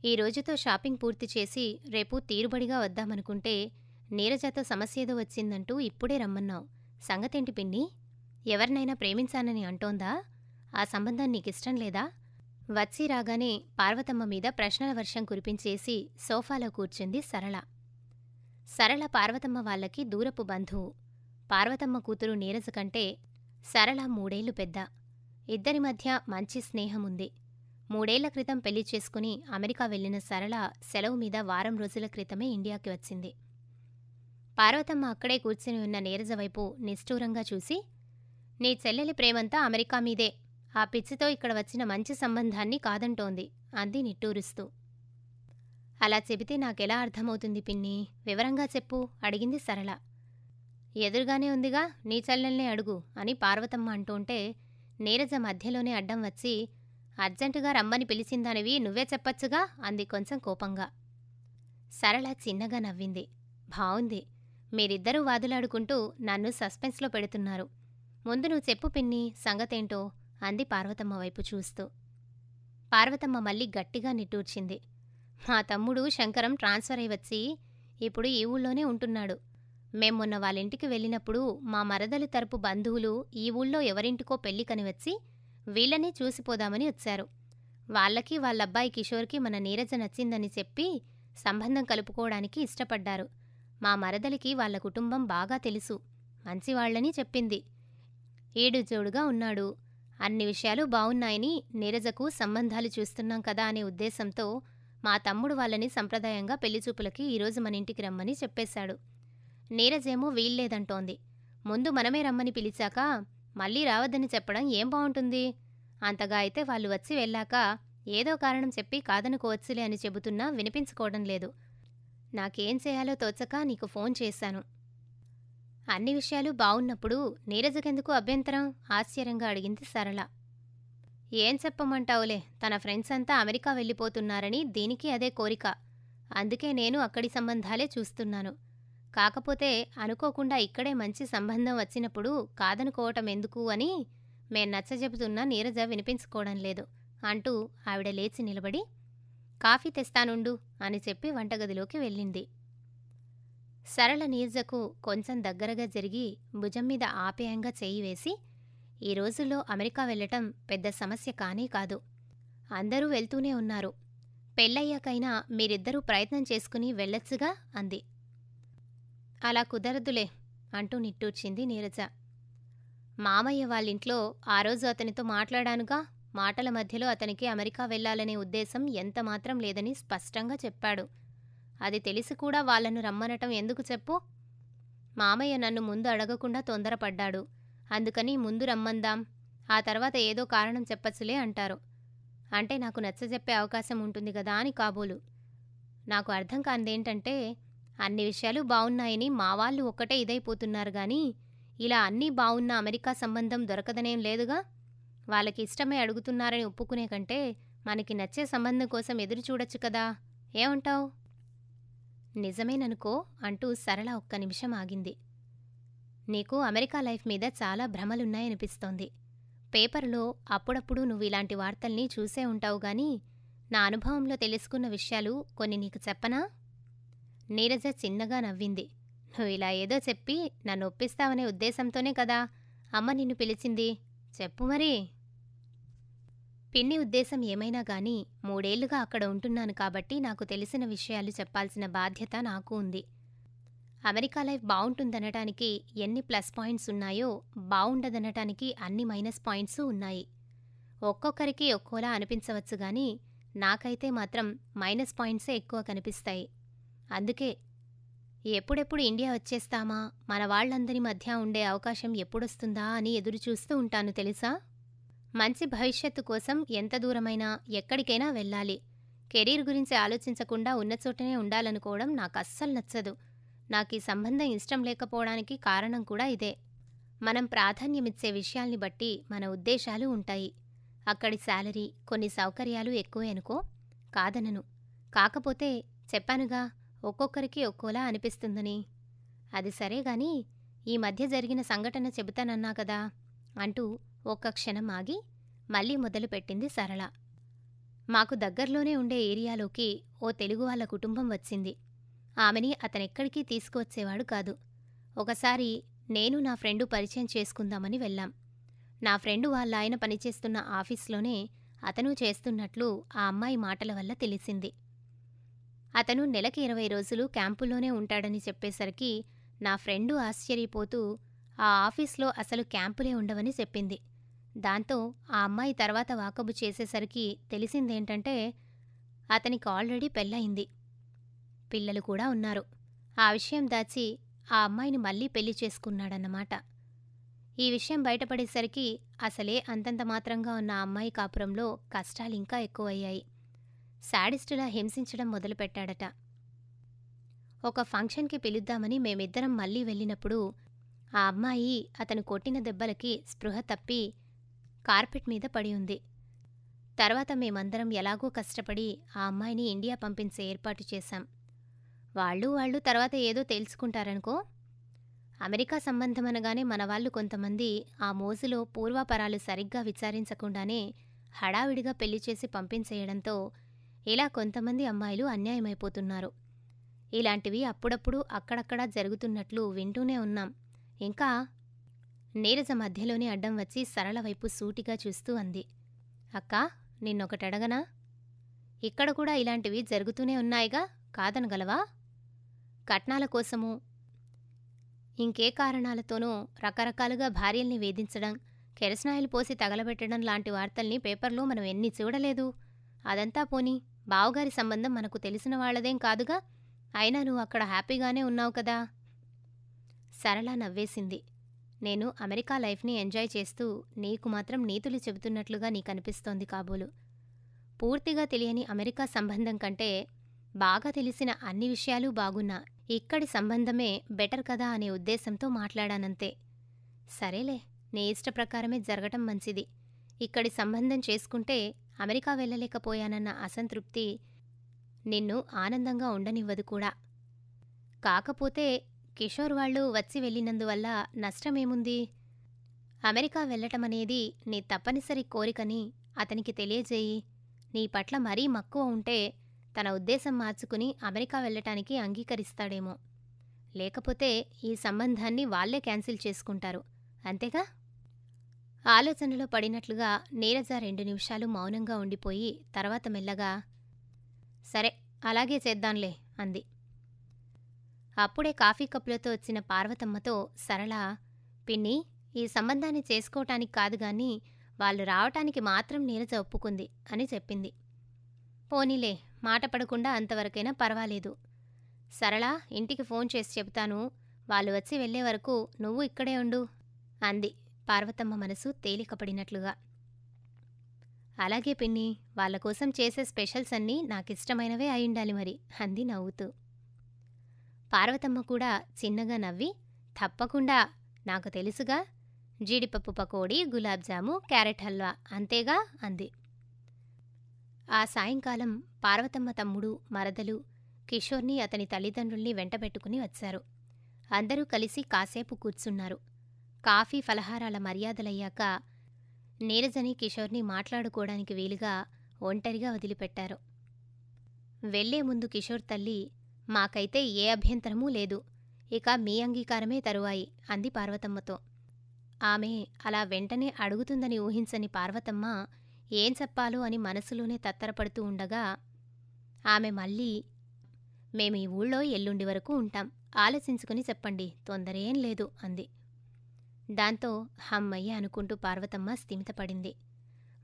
ఈ రోజుతో షాపింగ్ పూర్తి చేసి రేపు తీరుబడిగా వద్దామనుకుంటే నీరజతో సమస్యేదో వచ్చిందంటూ ఇప్పుడే రమ్మన్నావు. సంగతేంటి పిన్ని? ఎవరినైనా ప్రేమించానని అంటోందా? ఆ సంబంధం నీకిష్టం లేదా? వచ్చి రాగానే పార్వతమ్మ మీద ప్రశ్నల వర్షం కురిపించేసి సోఫాలో కూర్చుంది సరళ. సరళ పార్వతమ్మ వాళ్ళకి దూరపు బంధువు. పార్వతమ్మ కూతురు నీరజ కంటే సరళ 3 ఏళ్లు పెద్ద. ఇద్దరి మధ్య మంచి స్నేహముంది. 3 ఏళ్ల క్రితం పెళ్లి చేసుకుని అమెరికా వెళ్లిన సరళ సెలవు మీద వారం రోజుల క్రితమే ఇండియాకి వచ్చింది. పార్వతమ్మ అక్కడే కూర్చుని ఉన్న నీరజ వైపు నిష్ఠూరంగా చూసి, నీ చెల్లెలి ప్రేమంతా అమెరికా మీదే, ఆ పిచ్చితో ఇక్కడ వచ్చిన మంచి సంబంధాన్ని కాదంటోంది అంది నిట్టూరుస్తూ. అలా చెబితే నాకెలా అర్థమవుతుంది పిన్ని? వివరంగా చెప్పు అడిగింది సరళ. ఎదురుగానే ఉందిగా, నీ చెల్లెల్నే అడుగు అని పార్వతమ్మ అంటూంటే నీరజ మధ్యలోనే అడ్డం వచ్చి, అర్జెంటుగా రమ్మని పిలిచిందానివి నువ్వే చెప్పచ్చుగా అంది కొంచెం కోపంగా. సరళ చిన్నగా నవ్వింది. బావుంది, మీరిద్దరూ వాదులాడుకుంటూ నన్ను సస్పెన్స్లో పెడుతున్నారు. ముందు నువ్వు చెప్పు పిన్ని సంగతేంటో అంది పార్వతమ్మ వైపు చూస్తూ. పార్వతమ్మ మళ్ళీ గట్టిగా నిట్టూర్చింది. మా తమ్ముడు శంకరం ట్రాన్స్ఫర్ అయి వచ్చి ఇప్పుడు ఈ ఊళ్ళోనే ఉంటున్నాడు. మేం మొన్న వాళ్ళింటికి వెళ్ళినప్పుడు మా మరదలి తరపు బంధువులు ఈ ఊళ్ళో ఎవరింటికో పెళ్లికని వచ్చి వీళ్ళనే చూసిపోదామని వచ్చారు. వాళ్ళకి వాళ్ళబ్బాయి కిషోర్కి మన నీరజ నచ్చిందని చెప్పి సంబంధం కలుపుకోవడానికి ఇష్టపడ్డారు. మా మరదలికి వాళ్ళ కుటుంబం బాగా తెలుసు, మంచివాళ్లని చెప్పింది. ఈడుజోడుగా ఉన్నాడు, అన్ని విషయాలు బావున్నాయని నీరజకు సంబంధాలు చూస్తున్నాం కదా అనే ఉద్దేశంతో మా తమ్ముడు వాళ్ళని సంప్రదాయంగా పెళ్లిచూపులకి ఈరోజు మన ఇంటికి రమ్మని చెప్పేశాడు. నీరజేమో వీల్లేదంటోంది. ముందు మనమే రమ్మని పిలిచాక మళ్ళీ రావద్దని చెప్పడం ఏం బావుంటుంది? అంతగా అయితే వాళ్ళు వచ్చి వెళ్ళాక ఏదో కారణం చెప్పి కాదనుకోవచ్చులే అని చెబుతున్నా వినిపించుకోవడం లేదు. నాకేం చేయాలో తోచక నీకు ఫోన్ చేశాను. అన్ని విషయాలు బావున్నప్పుడు నీరజకెందుకు అభ్యంతరం? ఆశ్చర్యంగా అడిగింది సరళ. ఏం చెప్పమంటావులే, తన ఫ్రెండ్స్ అంతా అమెరికా వెళ్ళిపోతున్నారని దీనికి అదే కోరిక. అందుకే నేను అక్కడి సంబంధాలే చూస్తున్నాను. కాకపోతే అనుకోకుండా ఇక్కడే మంచి సంబంధం వచ్చినప్పుడు కాదనుకోవటం ఎందుకు అని మేం నచ్చజెబుతున్నా నీరజ వినిపించుకోవడం లేదు అంటూ ఆవిడ లేచి నిలబడి, కాఫీ తెస్తానుండు అని చెప్పి వంటగదిలోకి వెళ్ళింది. సరళ నీరజకు కొంచెం దగ్గరగా జరిగి భుజం మీద ఆప్యాయంగా చెయ్యి వేసి, ఈ రోజుల్లో అమెరికా వెళ్ళటం పెద్ద సమస్య కానే కాదు. అందరూ వెళ్తూనే ఉన్నారు. పెళ్ళయ్యాకైనా మీరిద్దరూ ప్రయత్నం చేసుకుని వెళ్ళొచ్చుగా అంది. అలా కుదరదులే అంటూ నిట్టూర్చింది నీరజ. మామయ్య వాళ్ళింట్లో ఆ రోజు అతనితో మాట్లాడానుగా, మాటల మధ్యలో అతనికి అమెరికా వెళ్లాలనే ఉద్దేశం ఎంతమాత్రం లేదని స్పష్టంగా చెప్పాడు. అది తెలిసి కూడా వాళ్లను రమ్మనటం ఎందుకు చెప్పు? మామయ్య నన్ను ముందు అడగకుండా తొందరపడ్డాడు. అందుకని ముందు రమ్మందాం, ఆ తర్వాత ఏదో కారణం చెప్పచ్చులే అంటారు. అంటే నాకు నచ్చజెప్పే అవకాశం ఉంటుంది గదా అని కాబోలు. నాకు అర్థం కానిదేంటంటే, అన్ని విషయాలు బావున్నాయని మావాళ్ళు ఒక్కటే ఇదైపోతున్నారు గాని ఇలా అన్నీ బావున్న అమెరికా సంబంధం దొరకదనేం లేదుగా. వాళ్ళకి ఇష్టమే అడుగుతున్నారని ఒప్పుకునే కంటే మనకి నచ్చే సంబంధం కోసం ఎదురుచూడొచ్చు కదా. ఏమంటావ్? నిజమేననుకో అంటూ సరళ ఒక్క నిమిషం ఆగింది. నీకు అమెరికా లైఫ్ మీద చాలా భ్రమలున్నాయనిపిస్తోంది. పేపరులో అప్పుడప్పుడు నువ్వు ఇలాంటి వార్తల్ని చూసే ఉంటావుగాని నా అనుభవంలో తెలుసుకున్న విషయాలు కొన్ని నీకు చెప్పనా? నీరజ చిన్నగా నవ్వింది. నువ్వు ఇలా ఏదో చెప్పి నన్ను ఒప్పిస్తావనే ఉద్దేశంతోనే కదా అమ్మ నిన్ను పిలిచింది. చెప్పు మరి. పిన్ని ఉద్దేశం ఏమైనా గాని 3 ఏళ్లుగా అక్కడ ఉంటున్నాను కాబట్టి నాకు తెలిసిన విషయాలు చెప్పాల్సిన బాధ్యత నాకు ఉంది. అమెరికా లైఫ్ బావుంటుందనటానికి ఎన్ని ప్లస్ పాయింట్స్ ఉన్నాయో బావుండదనటానికి అన్ని మైనస్ పాయింట్స్ ఉన్నాయి. ఒక్కొక్కరికి ఒక్కోలా అనిపించవచ్చు గాని నాకైతే మాత్రం మైనస్ పాయింట్సే ఎక్కువ కనిపిస్తాయి. అందుకే ఎప్పుడెప్పుడు ఇండియా వచ్చేస్తామా, మన వాళ్లందరి మధ్య ఉండే అవకాశం ఎప్పుడొస్తుందా అని ఎదురుచూస్తూ ఉంటాను తెలుసా. మంచి భవిష్యత్తు కోసం ఎంత దూరమైనా ఎక్కడికైనా వెళ్ళాలి. కెరీర్ గురించి ఆలోచించకుండా ఉన్నచోటనే ఉండాలనుకోవడం నాకస్సలు నచ్చదు. నాకీ సంబంధం ఇష్టం లేకపోవడానికి కారణం కూడా ఇదే. మనం ప్రాధాన్యమిచ్చే విషయాల్ని బట్టి మన ఉద్దేశాలు ఉంటాయి. అక్కడి శాలరీ, కొన్ని సౌకర్యాలు ఎక్కువే అనుకో, కాదనను. కాకపోతే చెప్పానుగా, ఒక్కొక్కరికి ఒక్కోలా అనిపిస్తుందని. అది సరేగాని ఈ మధ్య జరిగిన సంఘటన చెబుతానన్నా కదా అంటూ ఒక్క క్షణం ఆగి మళ్ళీ మొదలుపెట్టింది సరళ. మాకు దగ్గర్లోనే ఉండే ఏరియాలోకి ఓ తెలుగు వాళ్ళ కుటుంబం వచ్చింది. ఆమెని అతనెక్కడికి తీసుకువచ్చేవాడు కాదు. ఒకసారి నేను నా ఫ్రెండు పరిచయం చేసుకుందామని వెళ్ళాం. నా ఫ్రెండు వాళ్ళాయన పనిచేస్తున్న ఆఫీస్లోనే అతను చేస్తున్నట్లు ఆ అమ్మాయి మాటల వల్ల తెలిసింది. అతను నెలకి 20 రోజులు క్యాంపులోనే ఉంటాడని చెప్పేసరికి నా ఫ్రెండు ఆశ్చర్యపోతూ ఆ ఆఫీస్లో అసలు క్యాంపులే ఉండవని చెప్పింది. దాంతో ఆ అమ్మాయి తర్వాత వాకబు చేసేసరికి తెలిసిందేంటంటే అతనికి ఆల్రెడీ పెళ్ళయింది, పిల్లలు కూడా ఉన్నారు. ఆ విషయం దాచి ఆ అమ్మాయిని మళ్ళీ పెళ్లి చేసుకున్నాడన్నమాట. ఈ విషయం బయటపడేసరికి అసలే అంతంత మాత్రంగా ఉన్న ఆ అమ్మాయి కాపురంలో కష్టాలింకా ఎక్కువయ్యాయి. శాడిస్టులా హింసించడం మొదలుపెట్టాడట. ఒక ఫంక్షన్కి పిలుద్దామని మేమిద్దరం మళ్ళీ వెళ్ళినప్పుడు ఆ అమ్మాయి అతను కొట్టిన దెబ్బలకి స్పృహ తప్పి కార్పెట్ మీద పడి ఉంది. తర్వాత మేమందరం ఎలాగో కష్టపడి ఆ అమ్మాయిని ఇండియా పంపించే ఏర్పాటు చేశాం. వాళ్ళు తర్వాత ఏదో తేల్చుకుంటారనుకో. అమెరికా సంబంధమనగానే మనవాళ్లు కొంతమంది ఆ మోజులో పూర్వాపరాలు సరిగ్గా విచారించకుండానే హడావిడిగా పెళ్లిచేసి పంపించేయడంతో ఇలా కొంతమంది అమ్మాయిలు అన్యాయమైపోతున్నారు. ఇలాంటివి అప్పుడప్పుడు అక్కడక్కడా జరుగుతున్నట్లు వింటూనే ఉన్నాం. ఇంకా నీరజ మధ్యలోనే అడ్డం వచ్చి సరళ వైపు సూటిగా చూస్తూ అంది, అక్కా, నిన్నొకటడగనా? ఇక్కడ కూడా ఇలాంటివి జరుగుతూనే ఉన్నాయిగా, కాదనగలవా? కట్నాల కోసమూ ఇంకే కారణాలతోనో రకరకాలుగా భార్యల్ని వేధించడం, కెరసనాయిలు పోసి తగలబెట్టడం లాంటి వార్తల్ని పేపర్లో మనం ఎన్ని చూడలేదు. అదంతా పోనీ బావగారి సంబంధం మనకు తెలిసిన వాళ్లదేం కాదుగా. అయినా నువ్వు అక్కడ హ్యాపీగానే ఉన్నావు కదా. సరళ నవ్వేసింది. నేను అమెరికా లైఫ్ని ఎంజాయ్ చేస్తూ నీకు మాత్రం నీతులు చెబుతున్నట్లుగా నీకనిపిస్తోంది కాబోలు. పూర్తిగా తెలియని అమెరికా సంబంధం కంటే బాగా తెలిసిన అన్ని విషయాలు బాగున్నా ఇక్కడి సంబంధమే బెటర్ కదా అనే ఉద్దేశంతో మాట్లాడానంతే. సరేలే, నీ ఇష్టప్రకారమే జరగటం మంచిది. ఇక్కడి సంబంధం చేసుకుంటే అమెరికా వెళ్ళలేకపోయానన్న అసంతృప్తి నిన్ను ఆనందంగా ఉండనివ్వదు కూడా. కాకపోతే కిషోర్ వాళ్ళు వచ్చి వెళ్ళినందువల్ల నష్టమేముంది? అమెరికా వెళ్ళటమనేది నీ తప్పనిసరి కోరికని అతనికి తెలియజేయి. నీ పట్ల మరీ మక్కువ ఉంటే తన ఉద్దేశం మార్చుకుని అమెరికా వెళ్ళటానికి అంగీకరిస్తాడేమో. లేకపోతే ఈ సంబంధాన్ని వాళ్లే క్యాన్సిల్ చేసుకుంటారు, అంతేగా? ఆలోచనలో పడినట్లుగా నీరజ 2 నిమిషాలు మౌనంగా ఉండిపోయి తర్వాత మెల్లగా, సరే అలాగే చేద్దాంలే అంది. అప్పుడే కాఫీ కప్పులతో వచ్చిన పార్వతమ్మతో సరళ, పిన్ని, ఈ సంబంధాన్ని చేసుకోవటానికి కాదుగాని వాళ్ళు రావటానికి మాత్రం నీరజ ఒప్పుకుంది అని చెప్పింది. పోనీలే, మాట పడకుండా అంతవరకైనా పర్వాలేదు. సరళ, ఇంటికి ఫోన్ చేసి చెబుతాను, వాళ్ళు వచ్చి వెళ్లే వరకు నువ్వు ఇక్కడే ఉండు అంది పార్వతమ్మ మనసు తేలికపడినట్లుగా. అలాగే పిన్ని, వాళ్ళకోసం చేసే స్పెషల్స్ అన్నీ నాకిష్టమైనవే అయిండాలి మరి అంది నవ్వుతూ. పార్వతమ్మ కూడా చిన్నగా నవ్వి, తప్పకుండా, నాకు తెలుసుగా, జీడిపప్పు పకోడీ, గులాబ్జాము, క్యారెట్ హల్వా, అంతేగా అంది. ఆ సాయంకాలం పార్వతమ్మ తమ్ముడు, మరదలు, కిషోర్ని అతని తల్లిదండ్రుల్ని వెంటబెట్టుకుని వచ్చారు. అందరూ కలిసి కాసేపు కూర్చున్నారు. కాఫీ ఫలహారాల మర్యాదలయ్యాక నీరజని కిషోర్ని మాట్లాడుకోవడానికి వీలుగా ఒంటరిగా వదిలిపెట్టారు. వెళ్లే ముందు కిషోర్ తల్లి, మాకైతే ఏ అభ్యంతరమూ లేదు, ఇక మీ అంగీకారమే తరువాయి అంది పార్వతమ్మతో. ఆమె అలా వెంటనే అడుగుతుందని ఊహించని పార్వతమ్మ ఏం చెప్పాలో అని మనసులోనే తత్తరపడుతూ ఉండగా ఆమె మళ్ళీ, మేమీ ఊళ్ళో ఎల్లుండి వరకు ఉంటాం, ఆలోచించుకుని చెప్పండి, తొందరేం లేదు అంది. దాంతో హమ్మయ్య అనుకుంటూ పార్వతమ్మ స్థిమితపడింది.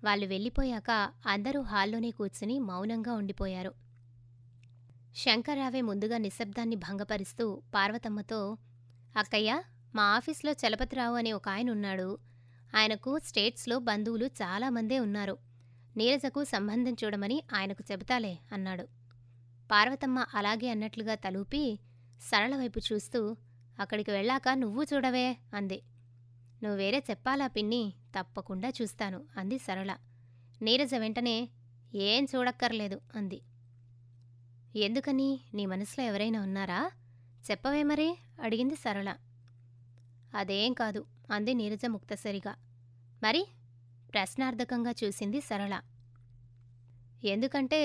వాళ్ళు వెళ్ళిపోయాక అందరూ హాల్లోనే కూర్చుని మౌనంగా ఉండిపోయారు. శంకర్రావే ముందుగా నిశ్శబ్దాన్ని భంగపరుస్తూ పార్వతమ్మతో, అక్కయ్య, మా ఆఫీస్లో చలపతిరావు అనే ఒక ఆయనున్నాడు. ఆయనకు స్టేట్స్లో బంధువులు చాలామందే ఉన్నారు. నీరజకు సంబంధం చూడమని ఆయనకు చెబుతాలే అన్నాడు. పార్వతమ్మ అలాగే అన్నట్లుగా తలూపి సరళ వైపు చూస్తూ, అక్కడికి వెళ్ళాక నువ్వు చూడవే అంది. నువ్వేరే చెప్పాలా పిన్ని, తప్పకుండా చూస్తాను అంది సరళ. నీరజ వెంటనే, ఏం చూడక్కర్లేదు అంది. ఎందుకని, నీ మనసులో ఎవరైనా ఉన్నారా? చెప్పవే మరే అడిగింది సరళ. అదేం కాదు అంది నీరజ ముక్తసరిగా. మరి? ప్రశ్నార్థకంగా చూసింది సరళ. ఎందుకంటే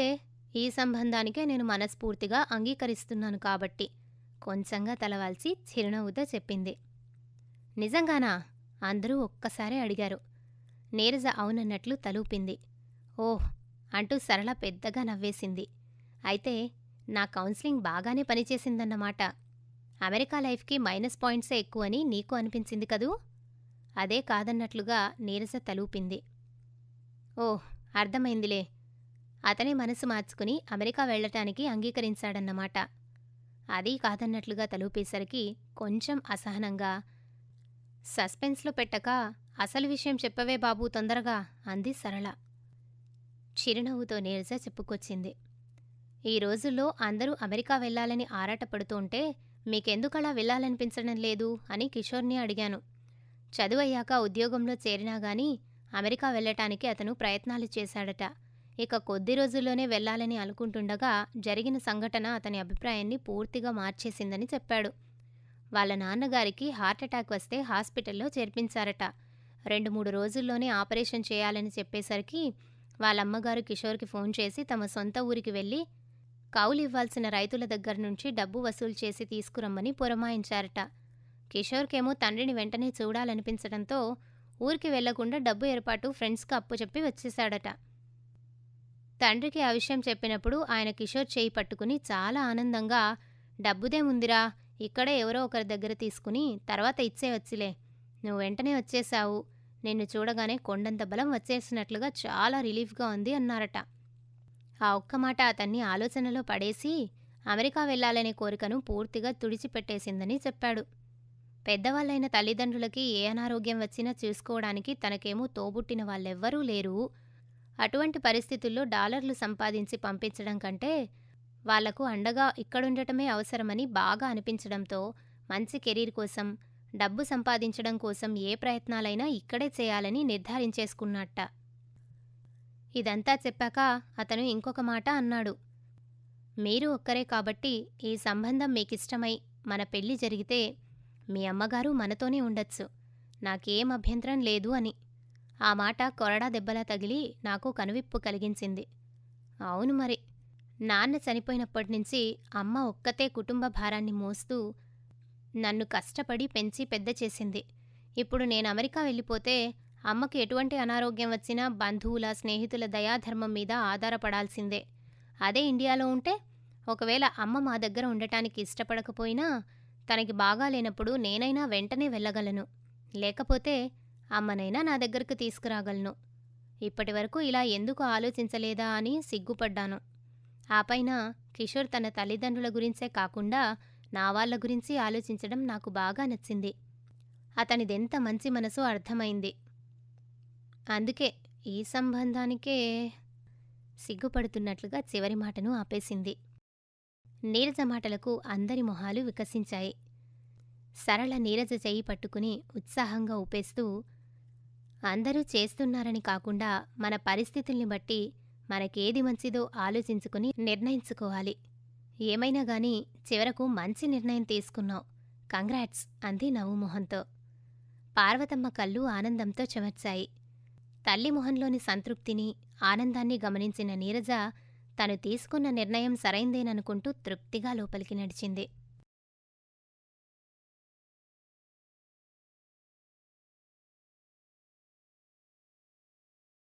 ఈ సంబంధానికే నేను మనస్ఫూర్తిగా అంగీకరిస్తున్నాను కాబట్టి కొంచెంగా తలవాల్చి చిరునవ్వుతో చెప్పింది. నిజంగానా? అందరూ ఒక్కసారే అడిగారు. నీరజ అవునన్నట్లు తలూపింది. ఓహ్ అంటూ సరళ పెద్దగా నవ్వేసింది. అయితే నా కౌన్సిలింగ్ బాగానే పనిచేసిందన్నమాట. అమెరికా లైఫ్కి మైనస్ పాయింట్సే ఎక్కువని నీకు అనిపించింది కదూ? అదే కాదన్నట్లుగా నీరజ తలూపింది. ఓహ్ అర్థమైందిలే. అతనే మనసు మార్చుకుని అమెరికా వెళ్లటానికి అంగీకరించాడన్నమాట. అదీ కాదన్నట్లుగా తలూపేసరికి కొంచెం అసహనంగా, సస్పెన్స్లో పెట్టక అసలు విషయం చెప్పవే బాబూ తొందరగా అంది సరళ. చిరునవ్వుతో నీరజ చెప్పుకొచ్చింది. ఈ రోజుల్లో అందరూ అమెరికా వెళ్లాలని ఆరాటపడుతుంటే మీకెందుకలా వెళ్లాలనిపించడం లేదు అని కిషోర్ని అడిగాను. చదువయ్యాక ఉద్యోగంలో చేరినా గాని అమెరికా వెళ్లటానికి అతను ప్రయత్నాలు చేశాడట. ఇక కొద్ది రోజుల్లోనే వెళ్లాలని అనుకుంటుండగా జరిగిన సంఘటన అతని అభిప్రాయాన్ని పూర్తిగా మార్చేసిందని చెప్పాడు. వాళ్ళ నాన్నగారికి హార్ట్అటాక్ వస్తే హాస్పిటల్లో చేర్పించారట. 2-3 రోజుల్లోనే ఆపరేషన్ చేయాలని చెప్పేసరికి వాళ్ళమ్మగారు కిషోర్కి ఫోన్ చేసి తమ సొంత ఊరికి వెళ్ళి కౌలివ్వాల్సిన రైతుల దగ్గర నుంచి డబ్బు వసూలు చేసి తీసుకురమ్మని పురమాయించారట. కిషోర్కేమో తండ్రిని వెంటనే చూడాలనిపించడంతో ఊరికి వెళ్లకుండా డబ్బు ఏర్పాటు ఫ్రెండ్స్కి అప్పుచెప్పి వచ్చేశాడట. తండ్రికి ఆ విషయం చెప్పినప్పుడు ఆయన కిషోర్ చేయి పట్టుకుని చాలా ఆనందంగా, డబ్బుదేముందిరా, ఇక్కడే ఎవరో ఒకరి దగ్గర తీసుకుని తర్వాత ఇచ్చేయొచ్చులే, నువ్వు వెంటనే వచ్చేశావు, నిన్ను చూడగానే కొండంత బలం వచ్చేసినట్లుగా చాలా రిలీఫ్గా ఉంది అన్నారట. ఆ ఒక్క మాట అతన్ని ఆలోచనలో పడేసి అమెరికా వెళ్లాలనే కోరికను పూర్తిగా తుడిచిపెట్టేసిందని చెప్పాడు. పెద్దవాళ్ళైన తల్లిదండ్రులకి ఏ అనారోగ్యం వచ్చినా చూసుకోవడానికి తనకేమో తోబుట్టిన వాళ్ళెవ్వరూ లేరు. అటువంటి పరిస్థితుల్లో డాలర్లు సంపాదించి పంపించడం కంటే వాళ్లకు అండగా ఇక్కడుండటమే అవసరమని బాగా అనిపించడంతో మంచి కెరీర్ కోసం, డబ్బు సంపాదించడం కోసం ఏ ప్రయత్నాలైనా ఇక్కడే చేయాలని నిర్ధారించేసుకున్నట్ట. ఇదంతా చెప్పాక అతను ఇంకొక మాట అన్నాడు. మీరు ఒక్కరే కాబట్టి ఈ సంబంధం మీకిష్టమై మన పెళ్లి జరిగితే మీ అమ్మగారు మనతోనే ఉండొచ్చు, నాకేం అభ్యంతరం లేదు అని. ఆ మాట కొరడా దెబ్బలా తగిలి నాకు కనువిప్పు కలిగించింది. అవును మరి, నాన్న చనిపోయినప్పటినుంచి అమ్మ ఒక్కతే కుటుంబ భారాన్ని మోస్తూ నన్ను కష్టపడి పెంచి పెద్ద చేసింది. ఇప్పుడు నేను అమెరికా వెళ్ళిపోతే అమ్మకి ఎటువంటి అనారోగ్యం వచ్చినా బంధువుల, స్నేహితుల దయాధర్మం మీద ఆధారపడాల్సిందే. అదే ఇండియాలో ఉంటే ఒకవేళ అమ్మ మా దగ్గర ఉండటానికి ఇష్టపడకపోయినా తనకి బాగాలేనప్పుడు నేనైనా వెంటనే వెళ్ళగలను, లేకపోతే అమ్మనైనా నా దగ్గరకు తీసుకురాగలను. ఇప్పటివరకు ఇలా ఎందుకు ఆలోచించలేదా అని సిగ్గుపడ్డాను. ఆపైన కిషోర్ తన తల్లిదండ్రుల గురించే కాకుండా నా వాళ్ళ గురించి ఆలోచించడం నాకు బాగా నచ్చింది. అతనిదెంత మంచి మనసో అర్థమైంది. అందుకే ఈ సంబంధానికే సిగ్గుపడుతున్నట్లుగా చివరి మాటను ఆపేసింది. నీరజ మాటలకు అందరి మొహాలు వికసించాయి. సరళ నీరజ చెయ్యి పట్టుకుని ఉత్సాహంగా ఊపేస్తూ, అందరూ చేస్తున్నారని కాకుండా మన పరిస్థితుల్ని బట్టి మనకేది మంచిదో ఆలోచించుకుని నిర్ణయించుకోవాలి. ఏమైనా గానీ చివరకు మంచి నిర్ణయం తీసుకున్నావు, కంగ్రాట్స్ అంది నవ్వుమొహంతో. పార్వతమ్మ కళ్ళు ఆనందంతో చెమర్చాయి. తల్లి మొహంలోని సంతృప్తిని, ఆనందాన్ని గమనించిన నీరజ తను తీసుకున్న నిర్ణయం సరైందేననుకుంటూ తృప్తిగా లోపలికి నడిచింది.